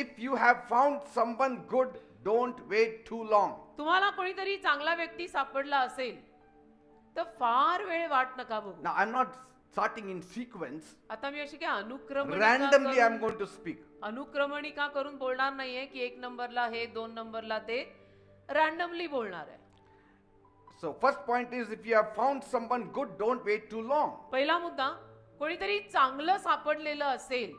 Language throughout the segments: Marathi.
if you have found someone good, don't wait too long. तुम्हाला कोणीतरी चांगला व्यक्ती सापडला असेल तर फार वेळ वाट नका बघू. Now, I'm not starting in sequence. आता मी अशी काय Randomly, I'm going to speak. अनुक्रमणिका करून बोलणार नाहीये की 1 नंबरला हे 2 नंबरला ते, रॅन्डमली बोलणार आहे. So, first point is, if you have found someone good, don't wait too long. पहिला मुद्दा, कोणीतरी चांगलं सापडलेलं असेल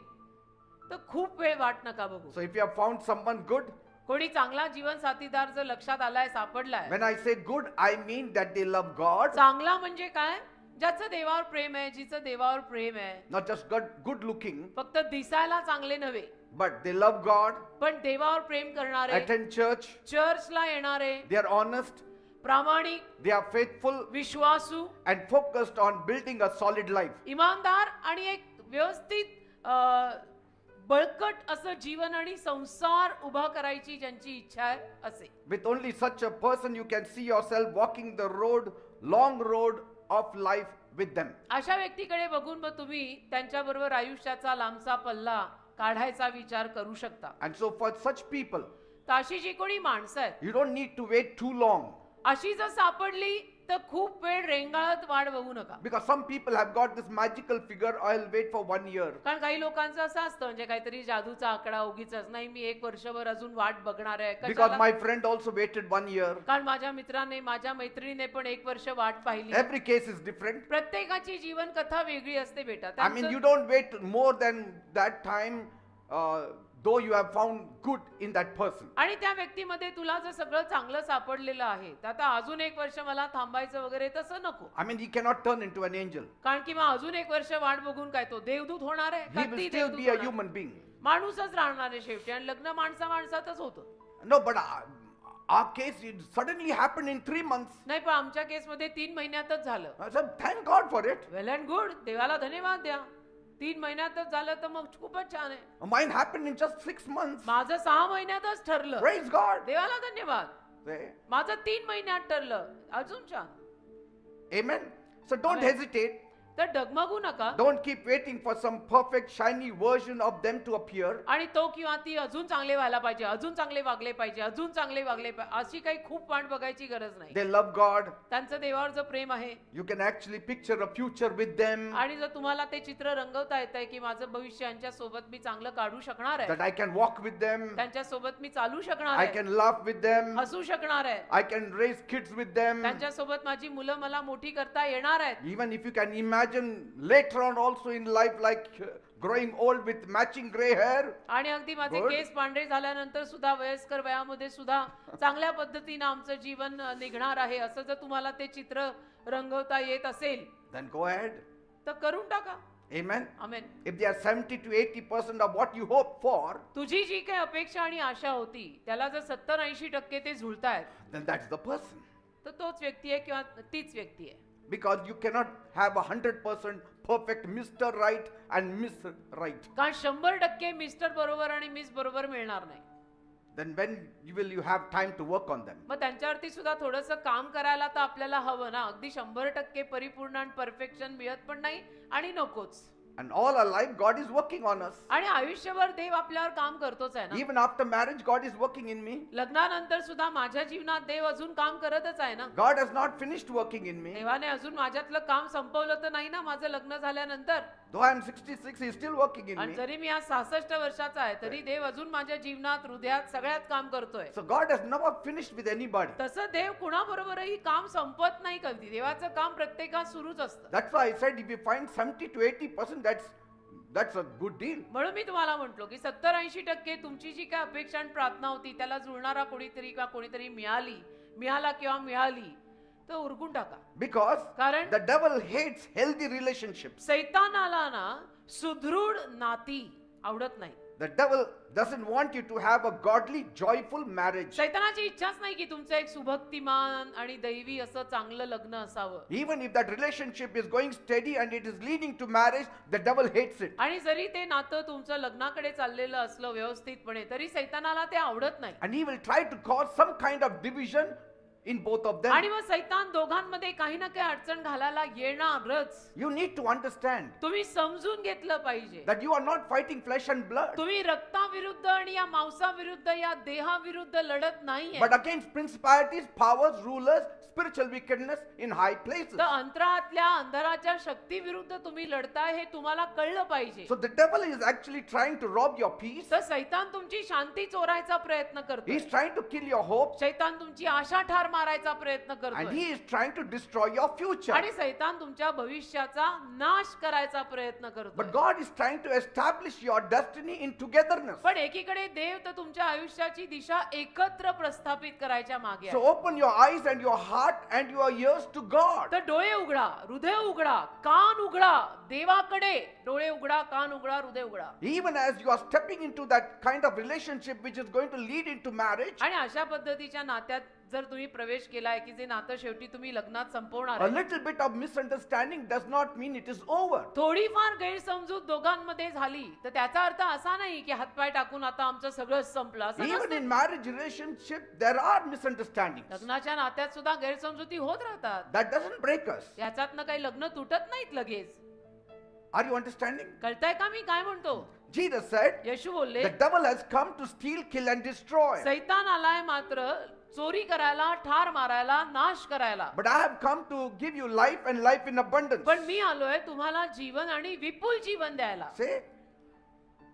तर खूप वेळ वाट नका बघू. So, if you have found someone good, कोणी चांगला जीवन साथीदार जर लक्षात आलाय, सापडलाय. when I say good, I mean that they love God. चांगला म्हणजे काय? ज्याचं देवावर प्रेम आहे, जिचं देवावर प्रेम आहे. Not just good looking, फक्त दिसायला चांगले नव्हे, but they love God, पण देवावर प्रेम करणारे, attend church, चर्चला येणारे, they are honest, प्रामाणिक, they are faithful, विश्वासू and focused on building a solid life. इमानदार आणि एक व्यवस्थित बळकट असं जीवन आणि संसार उभा करायची ज्यांची इच्छा आहे असे. With only such a person, you can see yourself walking the road, long road of life with them. अशा व्यक्तीकडे बघून मग तुम्ही त्यांच्याबरोबर आयुष्याचा लांबचा पल्ला काढायचा विचार करू शकता. And so for such people, तर अशी जी कोणी माणसं आहेत, you don't need to wait too long. अशी जर सापडली तर खूप वेळ रेंगाळत वाट बघू नका. Because some people have got this magical figure, I'll wait for 1 year. कारण काही लोकांचं असं असतं, म्हणजे काहीतरी जादूचा आकडा उगीचच नाही, मी 1 वर्षभर अजून वाट बघणार आहे. Because my friend also waited 1 year. कारण माझ्या मित्राने, माझ्या मैत्रिणीने पण 1 वर्ष वाट पाहिली. Every case is different. प्रत्येकाची जीवन कथा वेगळी असते बेटा. I mean, you don't wait more than that time, though you have found good in that person. आणि त्या व्यक्तीमध्ये तुला जर सगळं चांगलं सापडलेलं आहे तर आता अजून 1 वर्ष मला थांबायचं वगैरे तसं नको. I mean, he cannot turn into an angel. कारण की मग अजून 1 वर्ष वाट बघून काय तो देवदूत होणार आहे? He will still be a human being. माणूसच राहणार आहे शेवटी, आणि लग्न माणसातच होतं. No, but our case, it suddenly happened in 3 months. नाही, पण आमच्या केसमध्ये 3 महिन्यातच झालं. I said, thank God for it. Well and good, देवाला धन्यवाद द्या. 3 महिन्यातच झालं तर मग खूपच छान आहे. Mine happened in just 6 months. माझं 6 महिन्यातच ठरलं. Praise God. देवाला धन्यवाद. Say, माझं 3 महिन्यात ठरलं, अजून छान. Amen. So don't Amen. hesitate. तर डगमगू नका. Don't keep waiting for some perfect, shiny version of them to appear. आणि तो किंवा ती अजून चांगले व्हायला पाहिजे, अजून चांगले वागले पाहिजे, अजून चांगले वागले पाहिजे, अशी काही खूप वाट बघायची गरज नाही. They love God. त्यांचं देवावर जर प्रेम आहे, You can actually picture a future with them. आणि जर तुम्हाला ते चित्र रंगवता येत आहे की माझं भविष्य यांच्या सोबत मी चांगलं काढू शकणार आहे, That I can walk with them. त्यांच्या सोबत मी चालू शकणार I आहे, can laugh with them. हसू शकणार आहे, I can raise kids with them. त्यांच्या सोबत माझी मुलं मला मोठी करता येणार आहेत. Even if you can imagine later on also in life, like growing old with matching gray hair. आणि अगदी माझे Good. केस पांढरे झाल्यानंतर सुद्धा वयस्कर वयामध्ये सुद्धा चांगल्या पद्धतीने आमचं जीवन निघणार आहे, असं जर तुम्हाला ते चित्र रंगवता येत असेल Then go ahead. तर करून टाका. Amen. Amen. If they are 70 to 80% of what you hope for, तुझी जी काही अपेक्षा आणि आशा होती त्याला जर 70-80% ते झुलतायत, then that's the person. तर तोच व्यक्ती आहे किंवा तीच व्यक्ती आहे. Because you cannot have 100% perfect Mr. Right and Miss Right. कारण 100% मिस्टर बरोबर आणि मिस बरोबर मिळणार नाही. Then when you have time to work on them. मग त्यांच्यावरती सुद्धा थोडंसं काम करायला तर आपल्याला हवं ना. अगदी 100% परिपूर्ण आणि परफेक्शन मिळत पण नाही आणि नकोच. And all our life, God is working on us. आणि आयुष्यभर देव आपल्यावर काम करतोच आहे ना. Even after marriage, God is working in me. लग्नानंतर सुद्धा माझ्या जीवनात देव अजून काम करतच आहे ना. God has not finished working in me. देवाने अजून माझ्यातलं काम संपवलं तर नाही ना माझं लग्न झाल्यानंतर. Though I am 66, He is still working in आणि me. जरी मी आज 66 वर्षाचा आहे तरी देव अजून माझ्या जीवनात, हृदयात, सगळ्यात काम करतोय. So God has never finished with anybody. तसं देव कुणाबरोबरही काम संपत नाही कधी. देवाचं काम प्रत्येकात सुरूच असतं. That's why I said if you find 70 to 80%, that's a good deal. म्हणून मी तुम्हाला म्हटलो की 70-80% तुमची जी काय अपेक्षा आणि प्रार्थना होती त्याला जुळणारा कोणीतरी किंवा कोणीतरी मिळाला किंवा मिळाली तर उरकून टाका. Because कारण the devil hates healthy relationships. सैतानाला ना सुदृढ नाती आवडत नाही. The devil doesn't want you to have a godly, joyful marriage. सैतानाची इच्छाच नाही की तुमचं एक सुभक्तिमान आणि दैवी असं चांगलं लग्न असावं. Even if that relationship is going steady and it is leading to marriage, the devil hates it. आणि जरी ते नातं तुमचं लग्नाकडे चाललेलं असलं व्यवस्थितपणे तरी सैतानाला ते आवडत नाही. And he will try to cause some kind of division in both of them. आणि मग सैतान दोघांमध्ये काही ना काही अडचण घालायला येणारच. You need to understand तुम्ही समजून घेतलं पाहिजे that you are not fighting flesh and blood, तुम्ही रक्ताविरुद्ध आणि या मांसाविरुद्ध या देहाविरुद्ध लढत नाहीये. but against principalities, powers, rulers, spiritual wickedness in high places. तर अंतरातल्या अंधाराच्या शक्ती विरुद्ध तुम्ही लढताय हे तुम्हाला कळलं पाहिजे. So the devil is actually trying to rob your peace. तर सैतान तुमची शांती चोरायचा प्रयत्न करतो. He is trying to kill your hope, सैतान तुमची आशा ठार मारायचा प्रयत्न and करतो. he is trying to destroy your future. आणि सैतान तुमच्या भविष्याचा नाश करायचा प्रयत्न But करतो. God is trying to establish your destiny in togetherness. पण एकीकडे देव तर तुमच्या आयुष्याची दिशा एकत्र प्रस्थापित करायच्या मागे So आहे. open your eyes and your heart and your ears to God. तर डोळे उघडा, हृदय उघडा, कान उघडा, देवाकडे डोळे उघडा, कान उघडा, हृदय उघडा. Even as you are stepping into that kind of relationship which is going to lead into marriage, आणि अशा पद्धतीच्या नात्यात जर तुम्ही प्रवेश केलाय की जे नातं शेवटी तुम्ही लग्नात संपवणार a आहे. little bit of misunderstanding does not mean it is over. थोडीफार गैरसमजूत दोघांमध्ये झाली तर त्याचा अर्थ असा नाही की हातपाय टाकून आता आमचं सगळंच संपलं असं Even नसतं. in marriage relationship, there are misunderstandings. लग्नाच्या नात्यात सुद्धा गैरसमजुती होत राहतात. That doesn't break us. याच्यातनं काही लग्न तुटत नाहीत लगेच. Are you understanding? कळतंय का मी काय म्हणतो? Jesus said, येशू बोलले the devil has come to steal, kill and destroy. सैतान आलाय मात्र चोरी करायला, ठार मारायला, नाश करायला. But I have come to give you life and life in abundance. पण मी आलोय तुम्हाला जीवन आणि विपुल जीवन द्यायला. Say,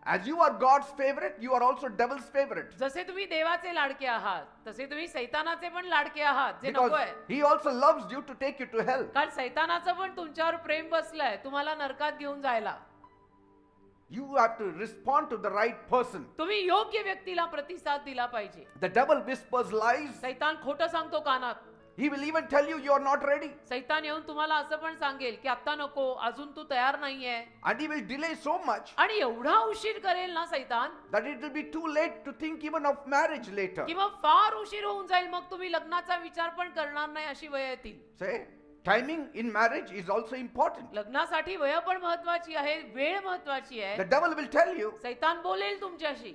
as you are God's favorite, you are also devil's favorite. जसे तुम्ही देवाचे लाडके आहात तसे तुम्ही सैतानाचे पण लाडके आहात जे Because नकोय. he also loves you to take you to hell. कारण सैतानाचं पण तुमच्यावर प्रेम बसलंय तुम्हाला नरकात घेऊन जायला. You have to respond to the right person. तुम्ही योग्य व्यक्तीला प्रतिसाद दिला पाहिजे. The devil whispers lies. सैतान खोटं सांगतो कानात. He will even tell you are not ready. सैतान येऊन तुम्हाला असं पण सांगेल की आता नको, अजून तू तयार नाहीये. And he will delay so much आणि एवढा उशीर करेल ना सैतान that it will be too late to think even of marriage later. किंवा फार उशीर होऊन जाईल मग तुम्ही लग्नाचा विचार पण करणार नाही अशी वेळ येतील. Say, timing in marriage is also important. लग्नासाठी वेळ पण महत्वाची आहे, वेळ महत्वाची The आहे. devil will tell you सैतान बोलेल तुमच्याशी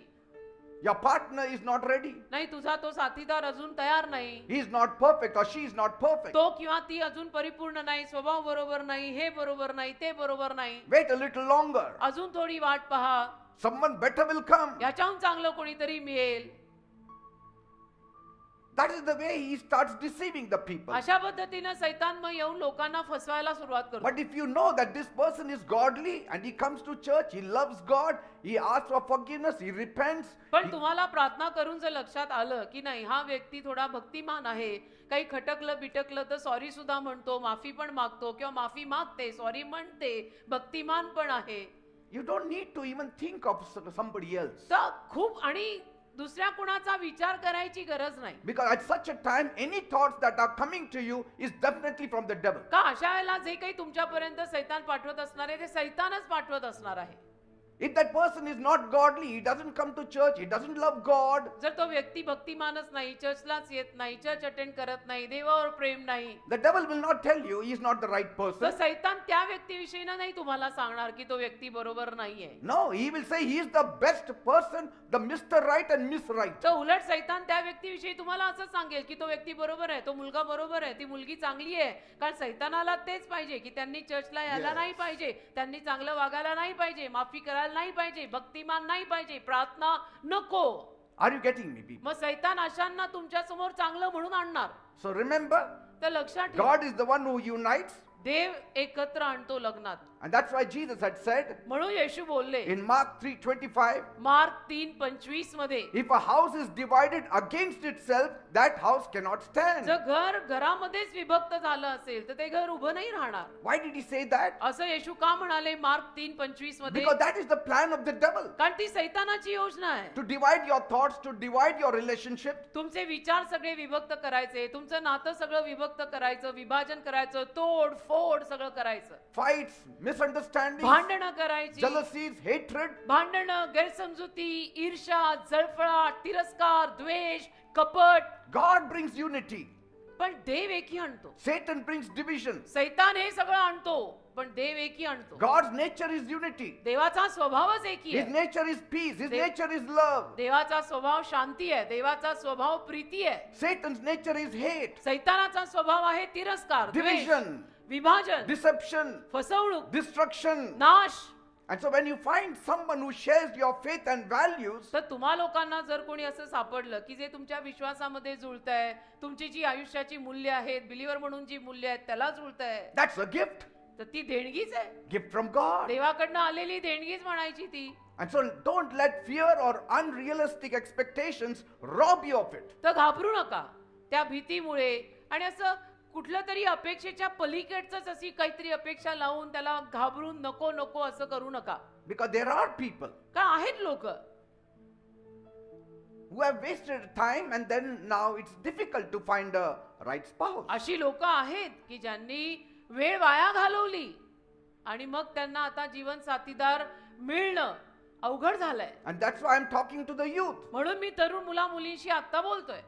your partner is not ready. नाही तुझा तो साथीदार अजून तयार नाही, He is not perfect or she is not perfect. तो किंवा ती अजून परिपूर्ण नाही, स्वभाव बरोबर नाही, हे बरोबर नाही, ते बरोबर नाही, Wait a little longer. अजून थोडी वाट पहा, Someone better will come. याच्याहून चांगलं कोणीतरी मिळेल. That is the way he starts deceiving the people. अशा पद्धतीने सैतान मग येऊन लोकांना फसवायला सुरुवात करतो. But if you know that this person is godly and he comes to church, he loves God, he asks for forgiveness, he repents. पण तुम्हाला प्रार्थना करून जर लक्षात आलं की नाही हा व्यक्ती थोडा भक्तिमान आहे, काही खटकलं बिटकलं तर सॉरी सुद्धा म्हणतो, माफी पण मागतो किंवा माफी मागते, सॉरी म्हणते, भक्तिमान पण आहे, You don't need to even think of somebody else. तर खूप आणि दुसऱ्या कुणाचा विचार करायची गरज नाही. Because at such a time, any thoughts that are coming to you is definitely from the devil. का अशा वेळेला जे काही तुमच्यापर्यंत सैतान पाठवत असणार आहे ते सैतानच पाठवत असणार आहे. If that person is not godly, he doesn't come to church, he doesn't love God, जर तो व्यक्ती भक्तिमानच नाही, चर्चलाच येत नाही, चर्च अटेंड करत नाही, देवावर प्रेम नाही, the devil will not tell you he is not the right तर person. सैतान त्या व्यक्तीविषयी नाही तुम्हाला सांगणार की तो व्यक्ती बरोबर नाहीये. No, he will say he is the best person, the Mr. Right and Miss Right. तर उलट सैतान त्या व्यक्तीविषयी तुम्हाला असं सांगेल की तो व्यक्ती बरोबर आहे, तो मुलगा बरोबर आहे, ती मुलगी चांगली आहे. कारण सैतानाला तेच पाहिजे की त्यांनी चर्चला यायला Yes. नाही पाहिजे, त्यांनी चांगलं वागायला नाही पाहिजे, माफी करायला नाही पाहिजे, भक्तिमान नाही पाहिजे, प्रार्थना नको. Are you getting me, people? मग सैतान अशांना तुमच्या समोर चांगलं म्हणून आणणार. So remember, तर लक्षात ठेवा God is the one who unites, देव एकत्र आणतो लग्नात. and that's why Jesus had said म्हणून येशू बोलले in Mark 3:25, मार्क 3:25 मध्ये, if a house is divided against itself, that house cannot stand. जर घर घरामध्येच विभक्त झालं असेल तर ते घर उभं नाही राहणार. Why did he say that? असं येशू का म्हणाले मार्क 3:25 मध्ये? Because that is the plan of the devil. कारण ती सैतानाची योजना आहे. To divide your thoughts, to divide your relationship. तुमचे विचार सगळे विभक्त करायचे, तुमचं नातं सगळं विभक्त करायचं, विभाजन करायचं, तोड फोड सगळं करायचं, Fights, misunderstandings, भांडणं करायची, jealousies, hatred. भांडणं, गैरसमजुती, ईर्ष्या, जळफळाट, तिरस्कार, द्वेष, कपट. God brings unity. पण देव एकी आणतो. Satan brings division. सैतान हे सगळं आणतो, पण देव एकी आणतो. God's nature is unity. देवाचा स्वभावच एकी His आहे. nature is peace. His Dev- nature is love. देवाचा स्वभाव शांती आहे. देवाचा स्वभाव प्रीती आहे. Satan's nature is hate, सैतानाचा स्वभाव आहे तिरस्कार, द्वेष, division, विभाजन, deception, फसवणूक, destruction. नाश. And so when you find someone who shares your faith and values, तर तुम्हा लोकांना जर कोणी असं सापडलं की जे तुमच्या विश्वासामध्ये जुळतंय, तुमची जी आयुष्याची मूल्य आहेत, बिलीवर म्हणून जी मूल्य आहेत त्याला जुळतंय, that's a gift. तर ती देणगीच आहे. Gift from God. देवाकडनं आलेली देणगीच म्हणायची ती. And so don't let fear or unrealistic expectations rob you of it. तर घाबरू नका त्या भीतीमुळे आणि असं कुठलं तरी अपेक्षेच्या पलीकडचंच अशी काहीतरी अपेक्षा लावून त्याला घाबरून नको नको असं करू नका. Because there are people कारण आहेत लोक who have wasted time and then now it's difficult to find a right spouse. अशी लोक आहेत की ज्यांनी वेळ वाया घालवली आणि मग त्यांना आता जीवन साथीदार मिळणं अवघड झालंय. And that's why I'm talking to the youth. म्हणून मी तरुण मुला मुलींशी आता बोलतोय.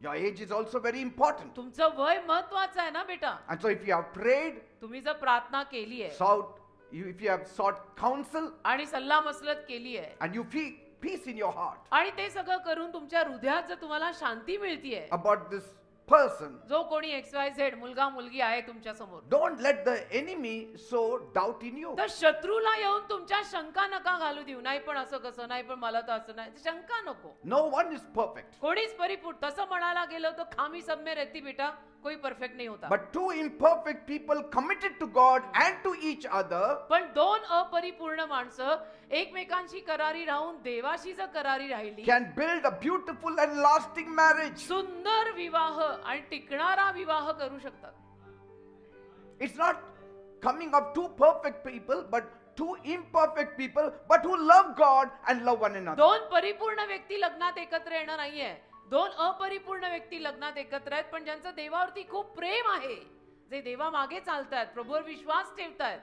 Your age is also very important. तुमचं वय महत्वाचं आहे ना बेटा. And so if you have prayed, तुम्ही जर प्रार्थना केली आहे if you have sought counsel आणि सल्ला मसलत केली आहे and you feel peace in your heart आणि ते सगळं करून तुमच्या हृदयात जर तुम्हाला शांती मिळतीये, about this person, जो कोणी XYZ मुलगा मुलगी आहे तुमच्या समोर, don't let the enemy sow doubt in you. तर शत्रूला येऊन तुमच्या शंका नका घालू देऊ. नाही पण असं कसं, नाही पण मला तर असं नाही, शंका नको. No one is perfect. कोणीच परिपूर्ण तसं म्हणायला गेलं तर खामी सब में रहती बेटा, कोई परफेक्ट नाही होता. But two imperfect people committed to God and to each other पण दोन अपरिपूर्ण माणसं एकमेकांशी करारी राहून देवाशी जर करारी राहिली, can build a beautiful and lasting marriage. सुंदर विवाह आणि टिकणारा विवाह करू शकतात. It's not coming of two perfect people, but two imperfect people, but who love God and love one another. दोन परिपूर्ण व्यक्ती लग्नात एकत्र येणं नाहीये. दोन अपरिपूर्ण व्यक्ती लग्नात एकत्र आहेत पण ज्यांचं देवावरती खूप प्रेम आहे, जे देवा मागे चालतात, प्रभूवर विश्वास ठेवतात,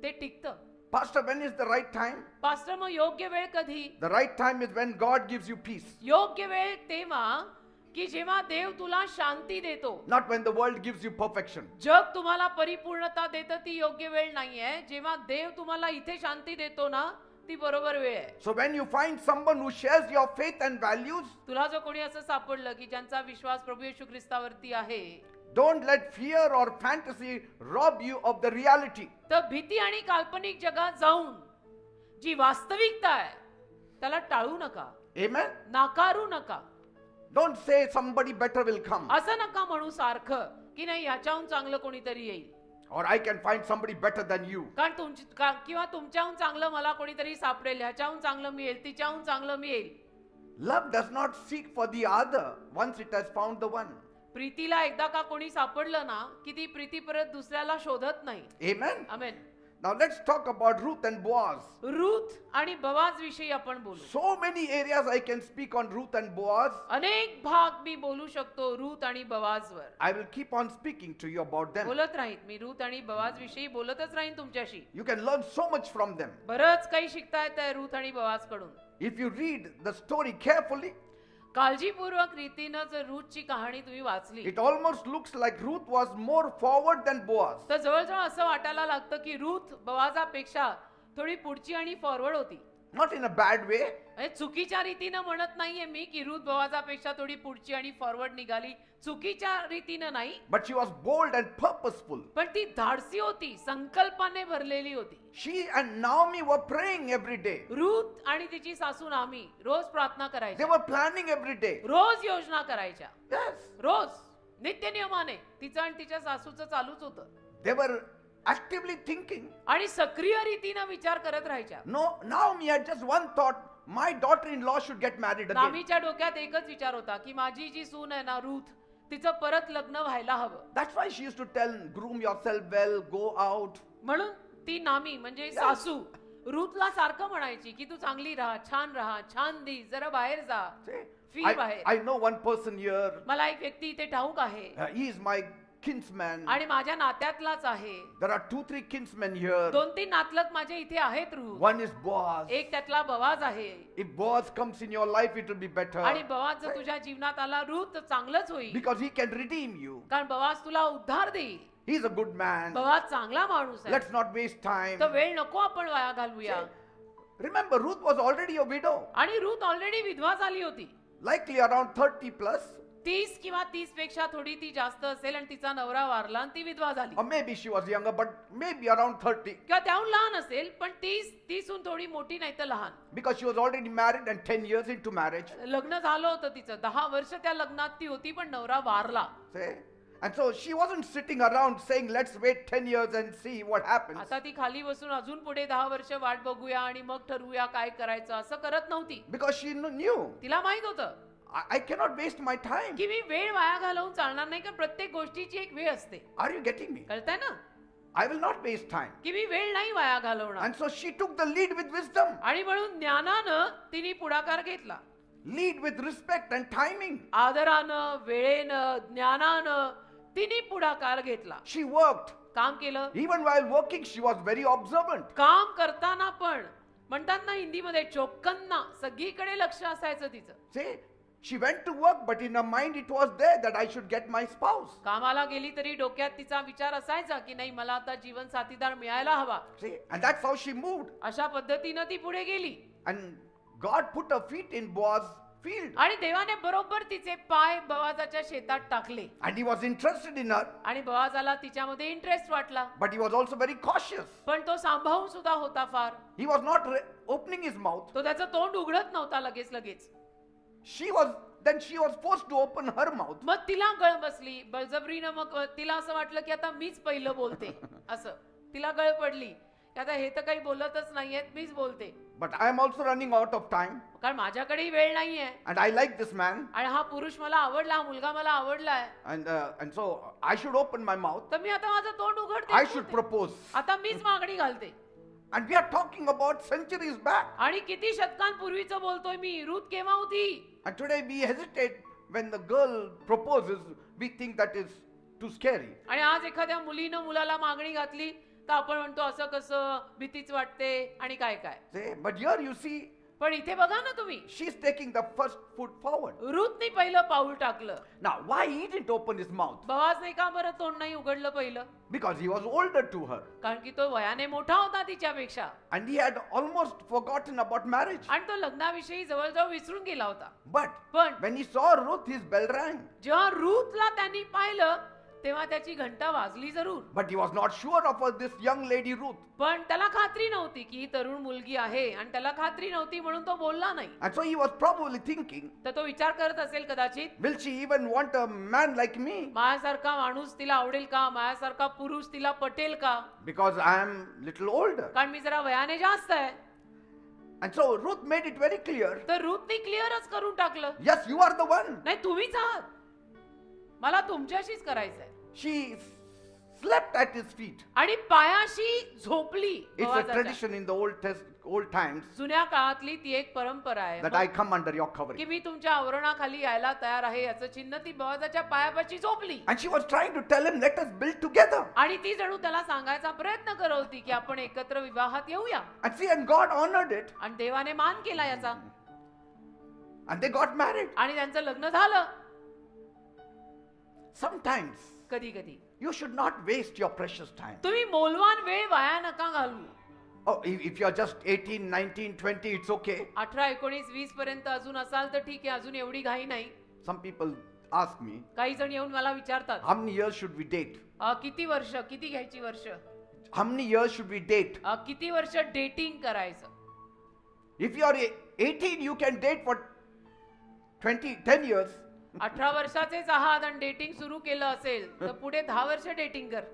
ते टिकतं. Pastor, when is the right time? Pastor, मग योग्य वेळ कधी? The right time is when God gives you peace, योग्य वेळ तेव्हा की जेव्हा देव तुला शांती देतो. not when the world gives you perfection. जग तुम्हाला परिपूर्णता देतं ती योग्य वेळ नाहीये. जेव्हा देव तुम्हाला इथे शांती देतो ना, ती बरोबर वेळ आहे. So when you find someone who shares your faith and values, तुला जो कोणी असं सापडलं की ज्यांचा विश्वास प्रभू येशू ख्रिस्तावरती आहे, don't let fear or fantasy rob you of the reality. तर भीती आणि काल्पनिक जगात जाऊन जी वास्तविकता आहे त्याला टाळू नका, Amen? नाकारू नका. Don't say somebody better will come, असं नका म्हणू सारखं की नाही ह्याच्याहून चांगलं कोणीतरी येईल, or I can find somebody better than you. कारण किंवा तुमच्याहून चांगलं मला कोणीतरी सापडेल, ह्याच्याहून चांगलं मिळेल, तिच्याहून चांगलं मिळेल. Love does not seek for the other once it has found the one. प्रीतीला एकदा का कोणी सापडलं ना की ती प्रीती परत दुसऱ्याला शोधत नाही. Amen? Amen. Now let's talk about Ruth and Boaz. Ruth आणि बोआज विषयी आपण बोलू. So many areas I can speak on Ruth and Boaz. अनेक भाग मी बोलू शकतो रूथ आणि बोआजवर. I will keep on speaking to you about them. बोलत राहीन मी रूथ आणि बोआज विषयी बोलतच राहीन तुमच्याशी. You can learn so much from them. बरंच काही शिकता येतंय रूथ आणि बोआज कडून. If you read the story carefully, काळजीपूर्वक रीतीनं जर रूथची कहाणी तुम्ही वाचली it almost looks like Ruth was more forward than Boaz. तर जवळजवळ असं वाटायला लागतं की रूथ बोआजापेक्षा थोडी पुढची आणि फॉरवर्ड होती. Not in a bad way, म्हणजे चुकीच्या रीतीनं म्हणत नाहीये मी की रूथ बोआजापेक्षा थोडी पुढची आणि फॉरवर्ड निघाली, चुकीच्या रीतीनं नाही, but she was bold and purposeful. पण ती धाडसी होती, संकल्पाने भरलेली होती. She and Naomi were praying every day. Ruth आणि तिची सासू नामी रोज प्रार्थना They करायच्या, were planning every day. रोज योजना करायच्या, Yes. रोज नित्य नियमाने. तिचं आणि तिच्या सासूचं चालूच होतं. They were actively thinking. आणि सक्रिय रीतीनं विचार करत राहायच्या. No, Naomi had just one thought. My daughter-in-law should get married again. नामीच्या डोक्यात एकच विचार होता की माझी जी सून आहे ना रूथ, तिचं परत लग्न व्हायला हवं. That's why she used to tell, groom yourself well, go out. म्हणून ती नामी म्हणजे सासू रूथला सारखं म्हणायची की तू चांगली राहा, छान दिस, जरा बाहेर जा, Say, फिर बाहेर. I know one person here. मला एक व्यक्ती इथे ठाऊक आहे, He is my kinsmen. आणि माझ्या नात्यातलाच आहे. There are 2-3 kinsmen here. 2-3 नातलग माझे इथे आहेत रूथ. One is Boaz. एक त्यातला बवाज आहे. If Boaz comes in your life, it will be better. आणि बवाज जर तुझ्या जीवनात आला रूथ तर चांगलंच होईल. Because he can redeem you. कारण बवाज तुला उद्धार देईल. He's a good man. बवाज चांगला माणूस आहे. Let's not waste time. तर वेळ नको आपण वाया घालवूया. Remember, Ruth was already a widow. आणि रूथ ऑलरेडी विधवा झाली होती. Likely around 30 plus. 30 किंवा 30 पेक्षा थोडी ती जास्त असेल आणि तिचा नवरा वारला आणि ती विधवा झाली. Or maybe she was younger, but maybe around 30. किंवा त्याहून लहान असेल पण 30 थोडी मोठी नाही तर लहान. Because she was already married and 10 years into marriage. लग्न झालं होतं तिचं. 10 वर्ष त्या लग्नात ती होती पण नवरा वारला. See? And so she wasn't sitting around saying, let's wait 10 years and see what happens. आता ती खाली बसून अजून पुढे 10 वर्ष वाट बघूया आणि मग ठरवूया काय करायचं असं करत नव्हती. Because she knew, तिला माहित होतं I cannot waste my time. की मी वेळ वाया घालवून चालणार नाही. कारण प्रत्येक गोष्टीची एक वेळ असते. Are you getting me? कळतंय ना I will not waste time. की मी वेळ नाही वाया घालवणार. And so she took the lead with wisdom, आणि म्हणून ज्ञानानं तिने पुढाकार घेतला. lead with respect and timing. आदरानं वेळेनं ज्ञानानं तिने पुढाकार घेतला. She worked. काम केलं. Even while working, she was very observant. काम करताना पण म्हणतात ना हिंदीमध्ये चोक्कन्ना सगळीकडे लक्ष असायचं तिचं. See, she went to work, but in her mind it was there that I should get my spouse. कामाला गेली तरी डोक्यात तिचा विचार असायचा की नाही मला आता जीवन साथीदार मिळायला हवा. See, and that's how she moved. अशा पद्धतीनं ती पुढे गेली. And God put her feet in Boaz's field. आणि देवाने बरोबर तिचे पाय बवाजाच्या शेतात टाकले. And he was interested in her, आणि बवाजाला तिच्यामध्ये इंटरेस्ट वाटला. but he was also very cautious. पण तो सांभाळून सुद्धा होता फार. He was not opening his mouth. तो त्याचं तोंड उघडत नव्हता लगेच. Then she was forced to open her mouth. मग तिला गळ बसली बळजबरीनं. मग तिला असं वाटलं की आता मीच पहिलं बोलते. असं तिला गळ पडली की आता हे तर काही बोलतच नाहीयेत मीच बोलते. But I am also running out of time. कारण माझ्याकडे वेळ नाहीये. And I like this man. आणि हा पुरुष मला आवडला, हा मुलगा मला आवडलाय. And so I should open my mouth. तर मी आता माझं तोंड उघडते. I should propose. आता मीच मागणी घालते. And we are talking about centuries back. आणि किती शतकांपूर्वीचं बोलतोय मी. रूथ केव्हा होती. And today we hesitate when the girl proposes. We think that is too scary. आणि आज एखाद्या मुलीनं मुलाला मागणी घातली तर आपण म्हणतो असं कसं भीतीच वाटते आणि काय काय. See, but here you see, पण इथे बघा ना तुम्ही she's taking the first foot forward. रूथने पहिलं पाऊल टाकलं. Now, why he didn't open his mouth? बवाजने का बरं तोंड नाही उघडलं पहिलं. Because he was older to her. कारण की तो वयाने मोठा होता तिच्यापेक्षा. And he had almost forgotten about marriage. आणि तो लग्नाविषयी जवळजवळ विसरून गेला होता. But पण when he saw Ruth, his bell rang. जेव्हा रूथला त्यांनी पाहिलं तेव्हा त्याची घंटा वाजली जरूर. But he was not sure of this young lady Ruth. पण त्याला खात्री नव्हती की ही तरुण मुलगी आहे आणि त्याला खात्री नव्हती म्हणून तो बोलला नाही. And so he was probably thinking, तर तो विचार करत असेल कदाचित will she even want a man like me? माझ्यासारखा माणूस तिला आवडेल का. माझ्यासारखा पुरुष तिला पटेल का. Because I am little older. कारण मी जरा वयाने जास्त आहे. And so Ruth made it very clear. तर रूथने क्लिअरच करून टाकलं. Yes, you are the one. नाही तुम्हीच आहात. मला तुमच्याशीच करायचंय. She slept at his feet. आणि पायाशी झोपली. It's a बवाजाच्या. tradition in the old times जुन्या काळातली ती एक परंपरा आहे that I come under your की covering. मी तुमच्या आवरणाखाली यायला तयार आहे याचं चिन्ह ती बवाजाच्या पायापाशी झोपली. And she was trying to tell him, let us build together. आणि ती जणू त्याला सांगायचा प्रयत्न करत होती की आपण एकत्र विवाहात येऊया. And see, and God honored it. आणि देवाने मान केला याचा. And they got married. आणि त्यांचं लग्न झालं. Sometimes कधी कधी you should not waste your precious time. तुम्ही मौल्यवान वेळ वाया नका घालवू. Oh, if you're just 18, 19, 20, it's okay. 18, 19, 20 पर्यंत अजून असाल तर ठीक आहे. अजून एवढी घाई नाही. Some people ask me, काही जण येऊन मला विचारतात how many years should we date? किती वर्ष किती घ्यायची वर्ष. How many years should we date? किती वर्ष डेटिंग करायचं. If you are 18, you can date for 10 years. 18 वर्षाचेच आहात आणि डेटिंग सुरू केलं असेल तर पुढे 10 वर्ष डेटिंग कर.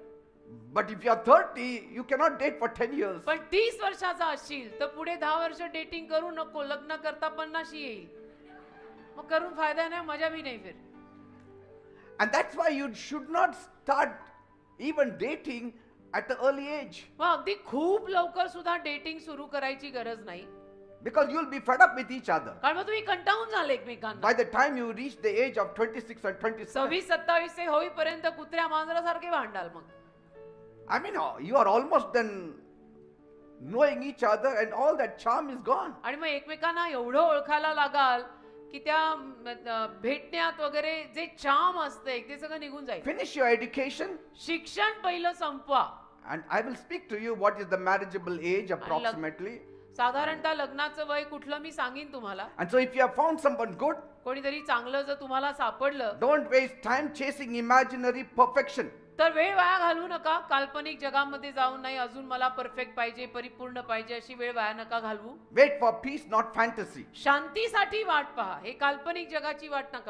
But if you are 30, you cannot date for 10 years. पण 30 वर्षाचा असशील तर पुढे 10 वर्ष डेटिंग करू नको. लग्न करता 50 येईल. मग करून फायदा नाही मजा भी नाही फिर. And that's why you should not start even dating at the early age. मग अगदी खूप लवकर सुद्धा डेटिंग सुरू करायची गरज नाही. Because you'll be fed up with each other. कारण मग तुम्ही कंटाळून झाले एकमेकांना. By the time you reach the age of 26 or 27, 26-27 ते होईपर्यंत कुत्र्या मांजरासारखे भांडाल मग. I mean, you are almost done knowing each other and all that charm is gone. आणि मग एकमेकांना एवढं ओळखायला लागाल की त्या भेटण्यात वगैरे जे चाम असते ते सगळं निघून जाईल. Finish your education शिक्षण पहिलं संपवा. and I will speak to you what is the marriageable age approximately. साधारणतः लग्नाचं वय कुठलं मी सांगीन तुम्हाला. And so if you have found someone good, कोणीतरी चांगलं जर तुम्हाला सापडलं don't waste time chasing imaginary perfection. तर वेळ वाया घालवू नका. काल्पनिक जगामध्ये जाऊन नाही अजून मला परफेक्ट पाहिजे, परिपूर्ण पाहिजे अशी वेळ वाया नका घालवू. Wait for peace, not fantasy. शांतीसाठी वाट पहा. हे काल्पनिक जगाची वाट नका